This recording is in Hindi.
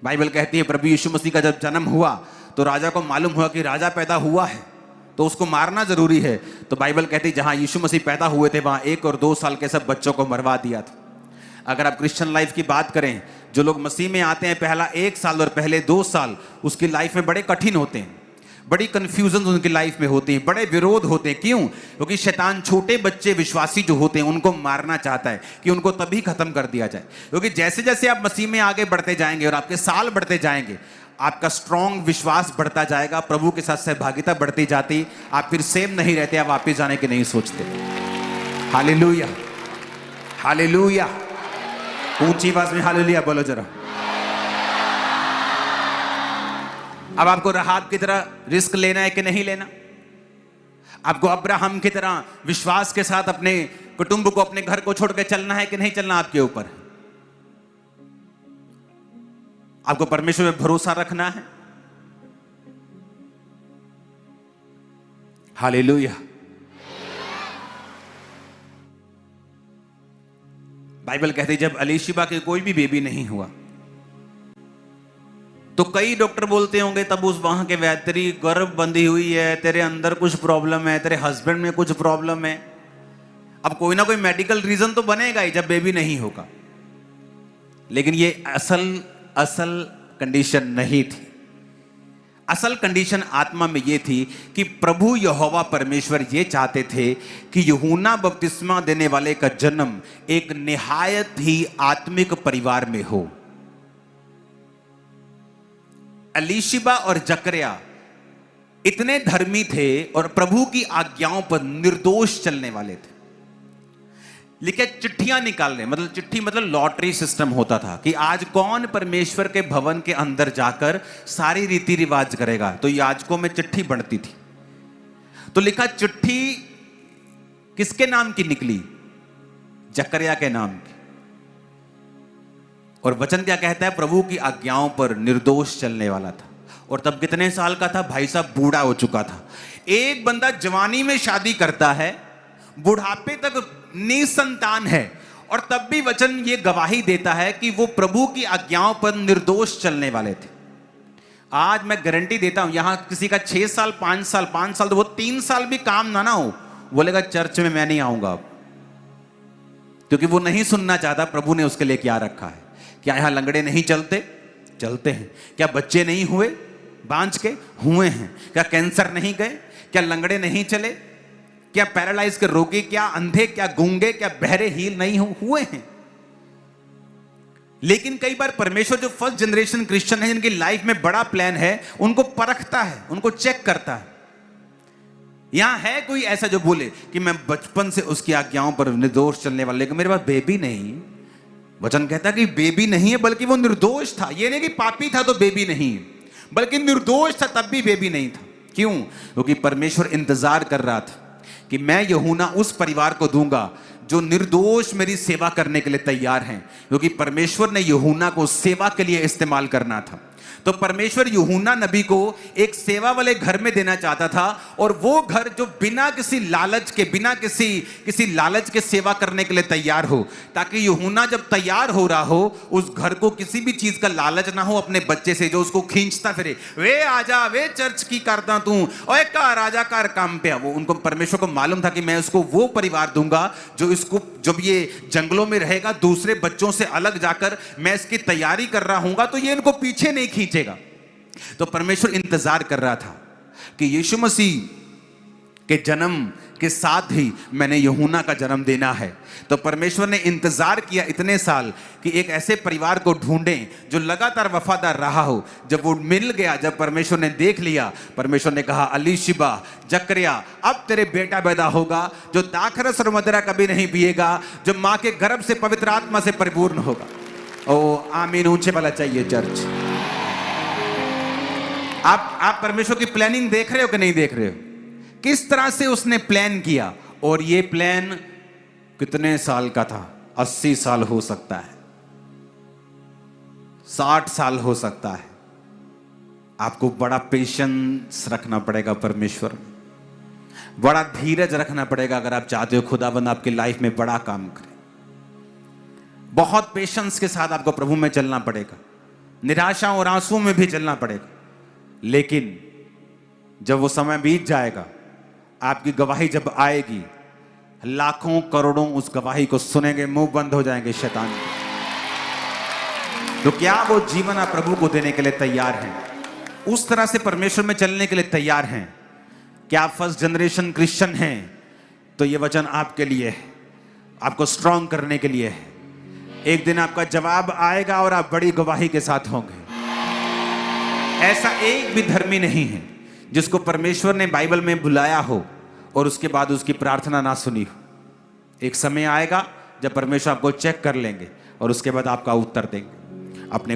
बाइबल कहती है प्रभु यीशु मसीह का जब जन्म हुआ तो राजा को मालूम हुआ कि राजा पैदा हुआ है तो उसको मारना जरूरी है। तो बाइबल कहती है जहां यीशु मसीह पैदा हुए थे वहां 1 और 2 साल के सब बच्चों को मरवा दिया था। अगर आप क्रिश्चियन लाइफ की बात करें, जो लोग मसीह में आते हैं पहला 1 साल और पहले 2 साल उसकी लाइफ में बड़े कठिन होते हैं, बड़ी कंफ्यूजन उनकी लाइफ में होती हैं, बड़े विरोध होते हैं। क्यों? क्योंकि शैतान छोटे बच्चे विश्वासी जो होते हैं उनको मारना चाहता है कि उनको तभी खत्म कर दिया जाए। क्योंकि जैसे जैसे आप मसीह में आगे बढ़ते जाएंगे और आपके साल बढ़ते जाएंगे, आपका स्ट्रॉन्ग विश्वास बढ़ता जाएगा, प्रभु के साथ सहभागिता बढ़ती जाती, आप फिर सेम नहीं रहते, आप वापस जाने के नहीं सोचते। हालेलुया, हालेलुया, ऊंची आवाज में हालेलुया बोलो जरा। अब आपको राहब की तरह रिस्क लेना है कि नहीं लेना? आपको अब्राहम की तरह विश्वास के साथ अपने कुटुंब को, अपने घर को छोड़ के चलना है कि नहीं चलना? आपके ऊपर। आपको परमेश्वर पे भरोसा रखना है। हालेलुया। बाइबल कहती है जब अलीशिबा के कोई भी बेबी नहीं हुआ तो कई डॉक्टर बोलते होंगे तब उस वहां के वैद्य, तेरी गर्भ बंधी हुई है, तेरे अंदर कुछ प्रॉब्लम है, तेरे हस्बैंड में कुछ प्रॉब्लम है। अब कोई ना कोई मेडिकल रीजन तो बनेगा ही जब बेबी नहीं होगा, लेकिन ये असल कंडीशन नहीं थी। असल कंडीशन आत्मा में ये थी कि प्रभु यहोवा परमेश्वर ये चाहते थे कि यूहन्ना बपतिस्मा देने वाले का जन्म एक निहायत ही आत्मिक परिवार में हो। अलीशिबा और जकरिया इतने धर्मी थे और प्रभु की आज्ञाओं पर निर्दोष चलने वाले थे। लेकिन चिट्ठियां निकालने, मतलब चिट्ठी मतलब लॉटरी सिस्टम होता था कि आज कौन परमेश्वर के भवन के अंदर जाकर सारी रीति रिवाज करेगा, तो याजकों में चिट्ठी बढ़ती थी। तो लिखा चिट्ठी किसके नाम की निकली? जकरिया के नाम की। और वचन क्या कहता है? प्रभु की आज्ञाओं पर निर्दोष चलने वाला था। और तब कितने साल का था? भाई साहब बूढ़ा हो चुका था। एक बंदा जवानी में शादी करता है, बुढ़ापे तक निसंतान है, और तब भी वचन ये गवाही देता है कि वो प्रभु की आज्ञाओं पर निर्दोष चलने वाले थे। आज मैं गारंटी देता हूं, यहां किसी का 6 साल 5 साल तो वो 3 साल भी काम ना हो, बोलेगा चर्च में मैं नहीं आऊंगा, क्योंकि वो नहीं सुनना चाहता प्रभु ने उसके लिए क्या रखा है। क्या यहां लंगड़े नहीं चलते हैं? क्या बच्चे नहीं हुए बांझ के? हुए हैं। क्या कैंसर नहीं गए? क्या लंगड़े नहीं चले? क्या पैरालाइज के रोगी, क्या अंधे, क्या गूंगे, क्या बहरे हील नहीं हुए हैं? लेकिन कई बार परमेश्वर जो फर्स्ट जनरेशन क्रिश्चियन है, जिनकी लाइफ में बड़ा प्लान है, उनको परखता है, उनको चेक करता है। यहां है कोई ऐसा जो बोले कि मैं बचपन से उसकी आज्ञाओं पर निर्दोष चलने वाले, लेकिन मेरे पास बेबी नहीं। वचन कहता है कि बेबी नहीं है, बल्कि वो निर्दोष था। ये नहीं कि पापी था तो बेबी नहीं, बल्कि निर्दोष था तब भी बेबी नहीं था। क्यों? क्योंकि परमेश्वर इंतजार कर रहा था कि मैं यूहन्ना उस परिवार को दूंगा जो निर्दोष मेरी सेवा करने के लिए तैयार हैं। क्योंकि परमेश्वर ने यूहन्ना को सेवा के लिए इस्तेमाल करना था। तो परमेश्वर यूहन्ना नबी को एक सेवा वाले घर में देना चाहता था, और वो घर जो बिना किसी लालच के, बिना किसी लालच के सेवा करने के लिए तैयार हो, ताकि यूहन्ना जब तैयार हो रहा हो उस घर को किसी भी चीज का लालच ना हो अपने बच्चे से, जो उसको खींचता फिरे, वे आजा, वे चर्च की करता तू, ओए का राजा कार काम पे। वो उनको, परमेश्वर को मालूम था कि मैं उसको वो परिवार दूंगा जो इसको, जब ये जंगलों में रहेगा दूसरे बच्चों से अलग जाकर मैं इसकी तैयारी कर रहा हूंगा तो ये इनको पीछे नहीं खींचेगा। तो परमेश्वर इंतजार कर रहा था कि यीशु मसीह के जन्म के साथ ही मैंने यूहन्ना का जन्म देना है। तो परमेश्वर ने इंतजार किया इतने साल कि एक ऐसे परिवार को ढूंढें जो लगातार वफादार रहा हो। जब वो मिल गया, जब परमेश्वर ने देख लिया, परमेश्वर ने कहा अलीशिबा, जकरिया, अब तेरे बेटा पैदा होगा जो दाखरस और मदिरा कभी नहीं पिएगा, जो मां के गर्भ से पवित्र आत्मा से परिपूर्ण होगा। ओ आमीन, ऊंचे वाला चाहिए चर्च। आप परमेश्वर की प्लानिंग देख रहे हो कि नहीं देख रहे हो? किस तरह से उसने प्लान किया। और ये प्लान कितने साल का था? 80 साल हो सकता है, 60 साल हो सकता है। आपको बड़ा पेशेंस रखना पड़ेगा परमेश्वर में, बड़ा धीरज रखना पड़ेगा अगर आप चाहते हो खुदावंद आपकी लाइफ में बड़ा काम करे। बहुत पेशेंस के साथ आपको प्रभु में चलना पड़ेगा। निराशा और आंसू में भी चलना पड़ेगा, लेकिन जब वो समय बीत जाएगा, आपकी गवाही जब आएगी, लाखों करोड़ों उस गवाही को सुनेंगे, मुंह बंद हो जाएंगे शैतान के। तो क्या वो जीवन आप प्रभु को देने के लिए तैयार हैं? उस तरह से परमेश्वर में चलने के लिए तैयार हैं? क्या आप फर्स्ट जनरेशन क्रिश्चियन हैं? तो ये वचन आपके लिए है, आपको स्ट्रांग करने के लिए है। एक दिन आपका जवाब आएगा और आप बड़ी गवाही के साथ होंगे। ऐसा एक भी धर्मी नहीं है जिसको परमेश्वर ने बाइबल में बुलाया हो और उसके बाद उसकी प्रार्थना ना सुनी हो। एक समय आएगा जब परमेश्वर आपको चेक कर लेंगे और उसके बाद आपका उत्तर देंगे। अपने